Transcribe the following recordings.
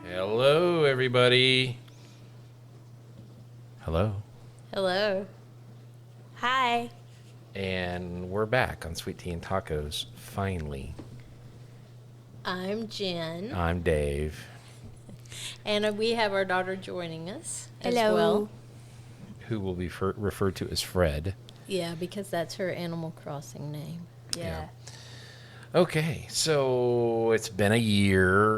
Hello, everybody. Hello. Hello. Hi. And we're back on Sweet Tea and Tacos, finally. I'm Jen. I'm Dave. And we have our daughter joining us as Hello. well. Who will be referred to as Fred. Yeah, because that's her Animal Crossing name. Yeah. Okay, so it's been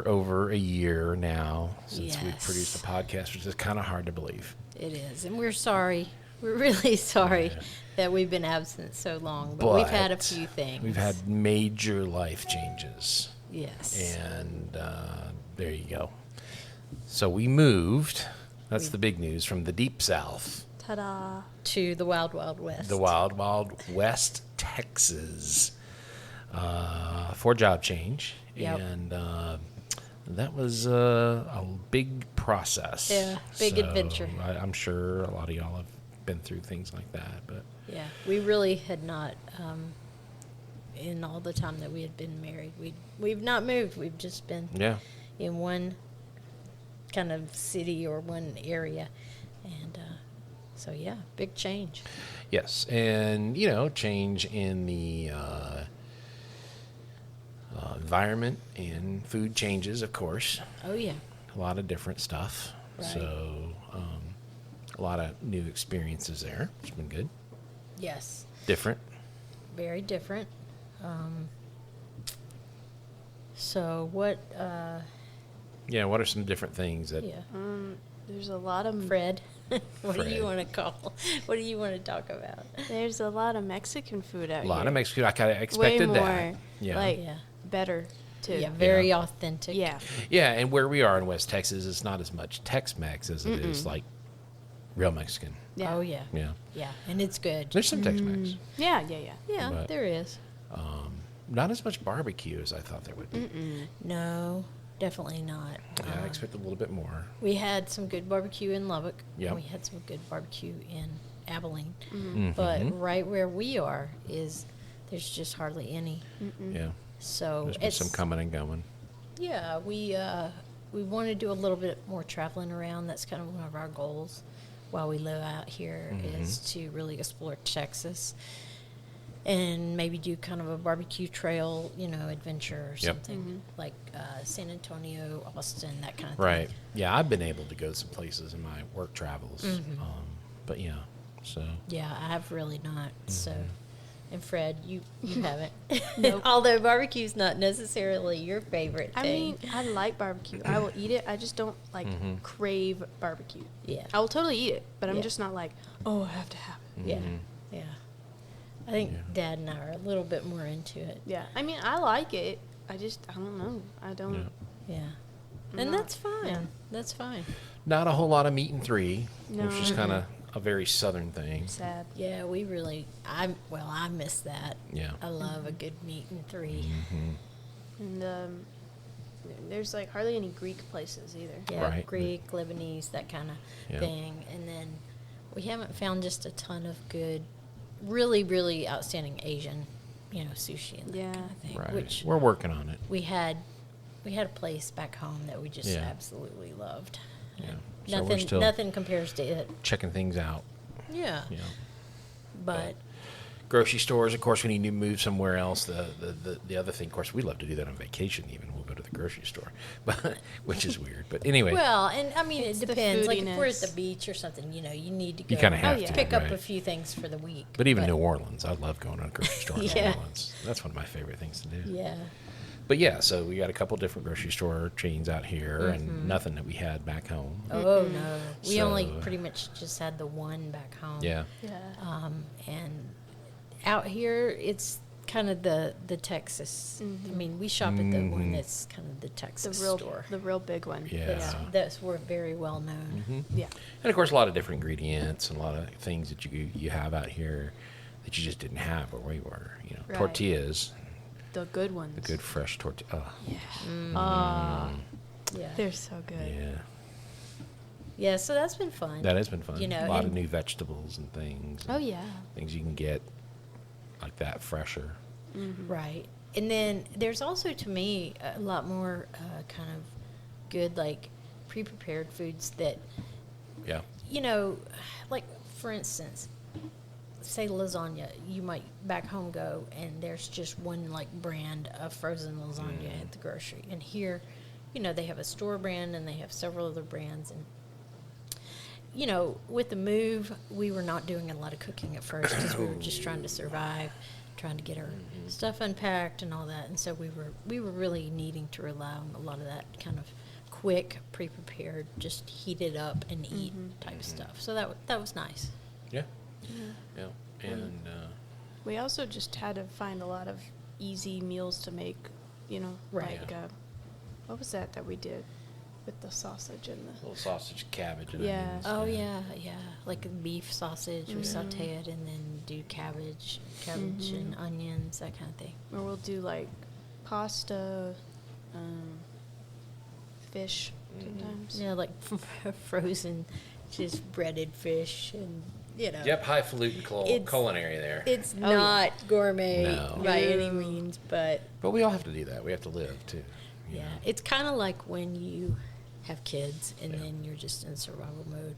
over a year now since we Yes. produced a podcast, which is kind of hard to believe. It is. And we're sorry. We're really sorry that we've been absent so long. But we've had a few things. We've had major life changes. Yes. And there you go. So we moved. That's the big news, from the Deep South. Ta-da. To the Wild Wild West. The Wild Wild West, Texas. For job change. Yep. And that was a big process. Yeah, big So adventure. I'm sure a lot of y'all have been through things like that. But Yeah, we really had not, in all the time that we had been married, we've not moved. We've just been in one kind of city or one area. And so, yeah, big change. yes, and change in the environment and food changes, of course. Oh, yeah. A lot of different stuff. Right. So a lot of new experiences there. It's been good. Yes. Different. Very different. So what, Yeah, what are some different things that... yeah, There's a lot of Fred, what do Fred. you want to call, what do you want to talk about? There's a lot of Mexican food out A here. lot of Mexican. I kind of Way expected more, that. Yeah. like Yeah. better too. Yeah, very authentic. Yeah. Yeah, and where we are in West Texas, it's not as much Tex-Mex as it is like real Mexican. Yeah. Oh, yeah. Yeah. Yeah, and it's good. There's some Tex-Mex. Yeah. Yeah, But- there is. Not as much barbecue as I thought there would be. No, definitely not. Yeah, I expected a little bit more. We had some good barbecue in Lubbock. Yep. We had some good barbecue in Abilene. Mhm. But right where we are there's just hardly any. Yeah. So There's been some coming and going. Yeah, we want to do a little bit more traveling around. That's kind of one of our goals while we live out here is to really explore Texas and maybe do kind of a barbecue trail, adventure or Yep. something like San Antonio, Austin, that kind of thing. Right. Yeah, I've been able to go to some places in my work travels. But yeah, so. Yeah, I have really not. So, and Fred, you haven't. Nope. Although barbecue's not necessarily your favorite I thing. mean, I like barbecue. I will eat it. I just don't crave barbecue. Yeah. I will totally eat it, but I'm Yeah. just not like, oh, I have to have it. Yeah, yeah. I think Yeah. Dad and I are a little bit more into it. Yeah. I mean, I like it. I don't know. I don't. Yeah. Yeah, I'm and not- that's fine. yeah. That's fine. Not a whole lot of meat and three, No. which is kind of a very southern thing. Sad. Yeah, we really. I miss that. Yeah. I love a good meat and three. And there's like hardly any Greek places either. Yeah, Right. Greek, Lebanese, that kind of Yeah. thing. And then we haven't found just a ton of good, really, really outstanding Asian, sushi and that Yeah. kind of thing. Right. Which We're working on it. we had a place back home that we just Yeah. absolutely loved. Yeah. And So we're still nothing compares to it. checking things out. Yeah. You know. But Grocery stores, of course, we need to move somewhere else. The other thing, of course, we love to do that on vacation even. We'll go to the grocery store, but which is weird. But anyway. well, and I mean, It's it the depends. Like if we're at the foodiness. beach or something, you need to go. You kinda have to, pick up right. a few things for the week. But even New Orleans, I love going to a grocery store in New Yeah. Orleans. That's one of my favorite things to do. Yeah. But yeah, so we got a couple different grocery store chains out here, and Mm-hmm. nothing that we had back home. Oh no, we only So- pretty much just had the one back home. Yeah. Yeah. And out here, it's kind of the Texas. I mean, we shop at the one that's kind of the Texas store. The real big one. Yeah. That's we're very well known. Yeah. And of course, a lot of different ingredients and a lot of things that you have out here that you just didn't have where we were. You know, Right. tortillas, The good ones. the good fresh tortilla. Oh, Yeah. Yeah. They're so good. yeah. Yeah, so that's been fun. That has been fun. You know, a lot of and- new vegetables and things. Oh, yeah. Things you can get like that fresher. Right. And then there's also, to me, a lot more kind of good, like, pre-prepared foods that, Yeah. you know, like, for instance, say lasagna. You might back home go, and there's just one, like, brand of frozen lasagna at the grocery. And here, you know, they have a store brand, and they have several other brands. And, you know, with the move, we were not doing a lot of cooking at first because we were just trying to survive, trying to get our stuff unpacked and all that. And so we were really needing to rely on a lot of that kind of quick, pre-prepared, just heat it up and eat type of stuff. So that was nice. Yeah. Yeah. And We also just had to find a lot of easy meals to make, you know, Right. like, what was that we did with the sausage and the... little sausage, cabbage, and Yeah. onions. Oh yeah, like a beef sausage, we saute it and then do cabbage and onions, that kind of thing. Or we'll do, like, pasta, fish sometimes. Yeah, like frozen, just breaded fish, and you know. Yep, highfalutin It's- culinary there. It's Oh, yeah. not gourmet No. by any No. means, but But we all have to do that. We have to live too. you yeah, know. it's kind of like when you have kids and then you're just in survival mode.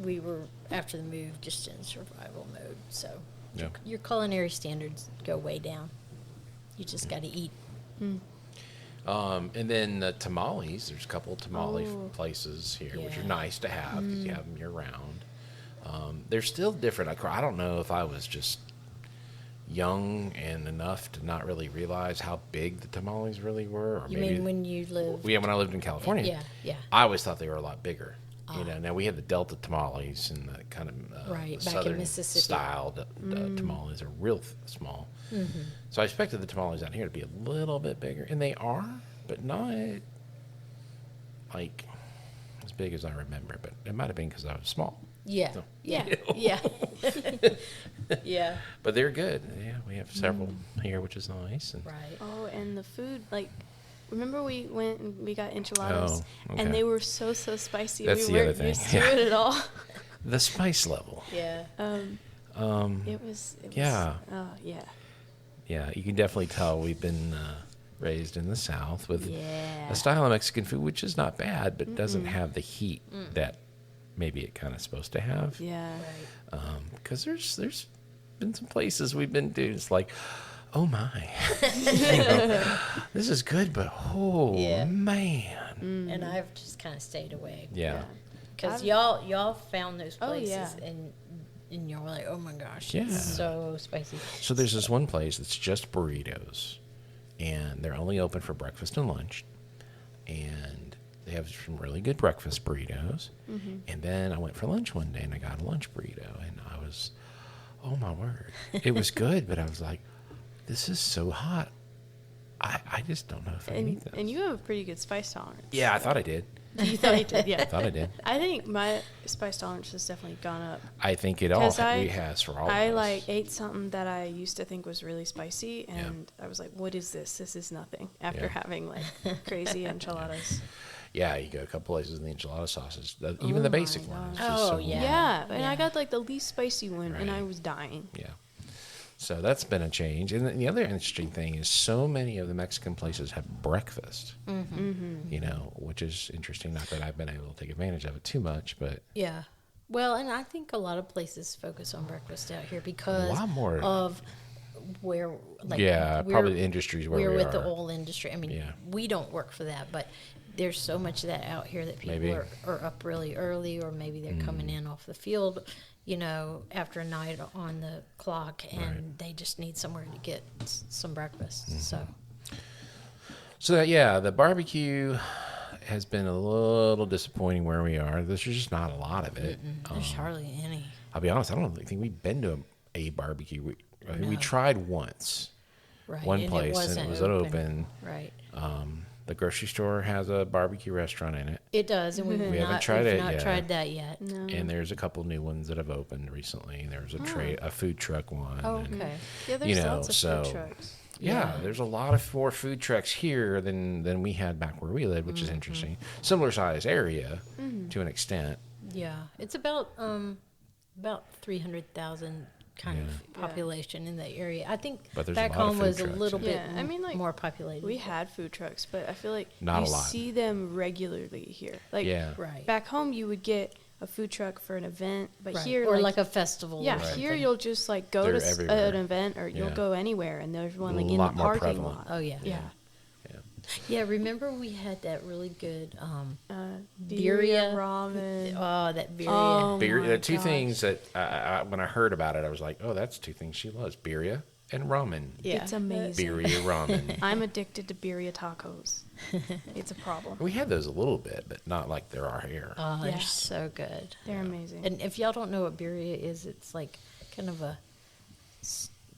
We were after the move just in survival mode, so Yeah. your culinary standards go way down. You just got to eat. And then the tamales. There's a couple of tamale Oh. places here, which are Yeah. nice to have because you have them year round. They're still different. I don't know if I was just young and enough to not really realize how big the tamales really were, or You maybe mean when you live? when I lived in California. Yeah, yeah. I always thought they were a lot bigger. You know, now we had the Delta tamales and the kind of Right, back in southern Mississippi. style tamales are real small. So I expected the tamales out here to be a little bit bigger, and they are, but not like as big as I remember. But it might have been because I was small. Yeah, So, yeah, you know. yeah, yeah. But they're good. Yeah, we have several here, which is nice. And Right. Oh, and the food, like, remember we went and we got enchiladas, Oh, okay. and they were so spicy. That's we the other weren't thing, used to yeah. it at all. the spice level. Yeah. It was. Yeah. Oh yeah. Yeah, you can definitely tell we've been raised in the South with Yeah. a style of Mexican food, which is not bad, but doesn't have the heat that maybe it kind of supposed to have. Yeah. Right. Because there's been some places we've been to. It's like, oh my, this is good, but oh Yeah. man. And I've just kind of stayed away. Yeah. Because I've- y'all found those Oh, places yeah. and y'all were like, oh my gosh, Yeah. it's so spicy. So there's this one place that's just burritos, and they're only open for breakfast and lunch, and they have some really good breakfast burritos. And then I went for lunch one day, and I got a lunch burrito, and I was, oh my word, it was good, but I was like, this is so hot. I just don't know if I need this. And you have a pretty good spice tolerance. Yeah, I thought I did. You thought you did, yeah. I thought I did. I think my spice tolerance has definitely gone up. I think it all 'Cause I- has for all I of us. like ate something that I used to think was really spicy, and I was like, "What is this? This is nothing." After Yeah. having like crazy enchiladas. Yeah, you go a couple places in the enchilada sauces, even the my basic one. Is gosh. just Oh, so yeah. Yeah, and Yeah. I got like the least spicy one, and Right. I was dying. Yeah. So that's been a change. And the other interesting thing is so many of the Mexican places have breakfast, you know, which is interesting. Not that I've been able to take advantage of it too much, but Yeah. Well, and I think a lot of places focus on breakfast out here because lot more. of where, like, yeah, we're- probably the industries where we're we with are. the oil industry. I mean, Yeah. we don't work for that, but there's so much of that out here that people Maybe. are up really early, or maybe they're coming in off the field, you know, after a night on the clock, and Right. they just need somewhere to get some breakfast. So, So yeah, the barbecue has been a little disappointing where we are. There's just not a lot of it. there's hardly any. I'll be honest, I don't think we've been to a barbecue We tried once. Right. One and place, and it was open. Right. The grocery store has a barbecue restaurant in it. It does, and We haven't tried it not yet. tried that yet. No. And there's a couple new ones that have opened recently. There's a food truck one. Oh, and, okay. Yeah, there's lots of food trucks. Yeah, there's a lot of more food trucks here than we had back where we lived, which is interesting. Similar size area to an extent. Yeah, it's about 300,000 kind of population in the area. I think But there's back a lot of home food was trucks, a little bit I mean, like, more populated. We had food trucks, but I feel like Not you a lot. see them regularly here. Like Right. back home, you would get a food truck for an event, but Right. here, or like a festival. yeah, or here something. you'll just like go They're to everywhere. an event, or you'll Yeah. go anywhere, and there's one like A in the lot more parking prevalent. lot. Oh yeah. Yeah. Yeah, remember we had that really good Birria birria ramen. Oh, that birria. Oh, Birria, my the two gosh. things that when I heard about it, I was like, oh, that's two things she loves: birria and ramen. Yeah. It's amazing. Birria ramen. I'm addicted to birria tacos. It's a problem. We had those a little bit, but not like there are here. Oh, Yeah. they're so good. They're amazing. And if y'all don't know what birria is, it's like kind of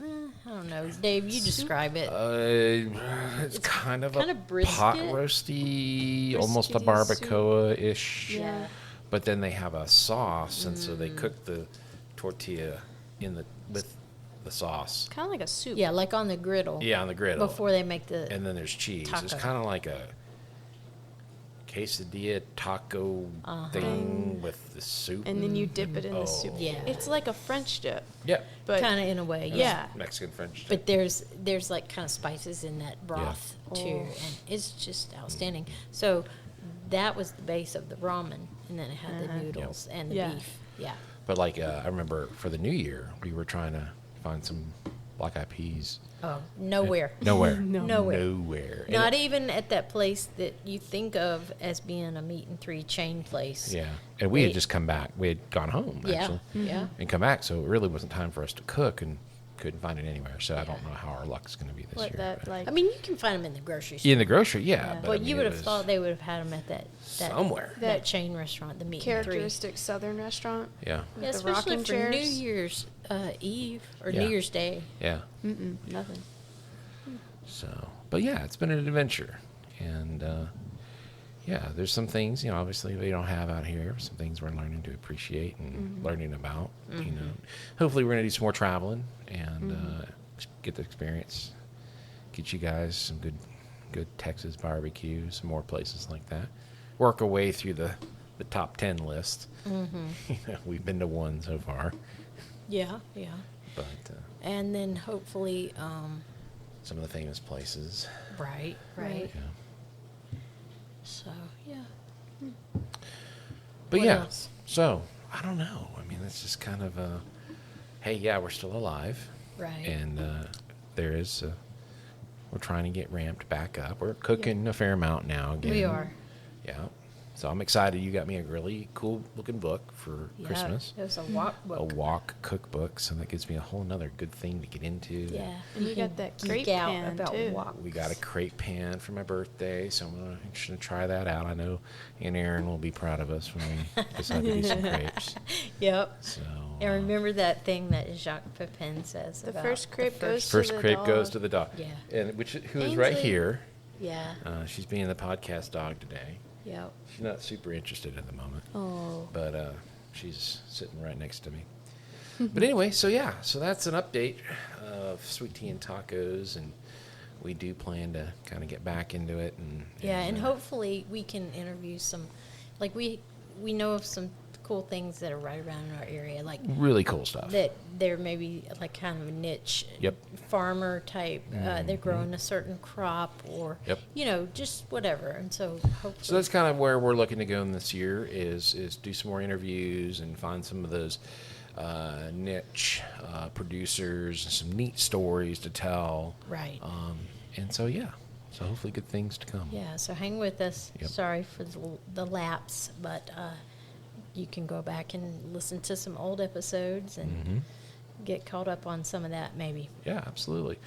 I don't know. Dave, you describe it. It's kind of kind a of brisket. pot roasty, almost a Briskety soup. barbacoa-ish. Yeah. But then they have a sauce, and so they cook the tortilla with the sauce. Kind of like a soup. Yeah, like on the griddle. Yeah, on the griddle. Before they make the. And then there's cheese. It's taco. kind of like a quesadilla taco thing with the soup. And then you dip it in the soup. Yeah. It's like a French dip. Yeah. But Kind of in a way, yeah. Mexican French. But there's like kind of spices in that broth too, and it's just outstanding. So that was the base of the ramen, and then it had the noodles and the beef. Yeah. But like I remember for the New Year, we were trying to find some black eyed peas. Oh, nowhere. Nowhere. Nowhere. Nowhere. And Not even at that place that you think of as being a meat and three chain place. yeah. And we had They- just come back. We had gone home, Yeah. actually. Yeah. And come back. So it really wasn't time for us to cook and couldn't find it anywhere. So I don't know how our luck's going to be this what year. that but- like I mean, you can find them in the grocery store. in the grocery, yeah. But Well, I mean, you it would have was thought they would have had them at that somewhere. that chain restaurant, the meat and three. characteristic Southern restaurant. Yeah. Yeah, the especially rocking for New chairs. Year's Eve or Yeah. New Year's Day. Yeah. Nothing. So, but yeah, it's been an adventure. And yeah, there's some things, obviously we don't have out here. Some things we're learning to appreciate and learning about. Hopefully we're going to do some more traveling and get the experience. Get you guys some good Texas barbecue, some more places like that. Work our way through the top 10 list. We've been to one so far, Yeah, yeah. but And then hopefully, some of the famous places. right. Right. Yeah. So, yeah. But What yeah, else? so I don't know. I mean, it's just kind of hey, yeah, we're still alive, Right. and we're trying to get ramped back up. We're cooking a fair amount now again. We are. Yeah. So I'm excited. You got me a really cool looking book for Yeah, Christmas. It was a walk A book. wok cookbook, so that gives me a whole nother good thing to get into. Yeah. And we can got that geek crepe out pan, about too. wok. We got a crepe pan for my birthday, so I'm gonna try that out. I know Aunt Erin will be proud of us when we decide to do some crepes. Yep. So And remember that thing that Jacques Pepin says The about first crepe goes first to the crepe dog. goes to the dog. Yeah. And who is right Ainsley. here. Yeah. She's being the podcast dog today. Yep. She's not super interested at the moment, Oh. but she's sitting right next to me. But anyway, so that's an update of sweet tea and tacos, and we do plan to kind of get back into it. And hopefully we can interview some, like we know of some cool things that are right around in our area, like really cool stuff. that they're maybe like kind of a niche Yep. farmer type. They're growing a certain crop or, Yep. just whatever. And so hopefully. So that's kind of where we're looking to go in this year is do some more interviews and find some of those niche producers, some neat stories to tell. Right. And so so hopefully good things to come. Yeah, so hang with us. Yep. Sorry for the lapse, but you can go back and listen to some old episodes and get caught up on some of that maybe. Yeah, absolutely.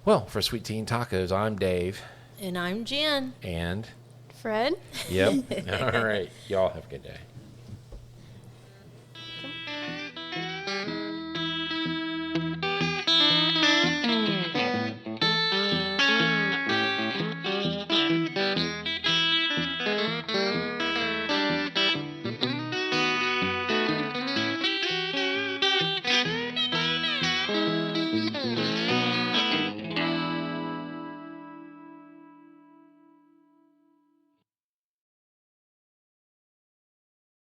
Well, for Sweet Tea and Tacos, I'm Dave. And I'm Jen. And Fred? yep. All right. Y'all have a good day.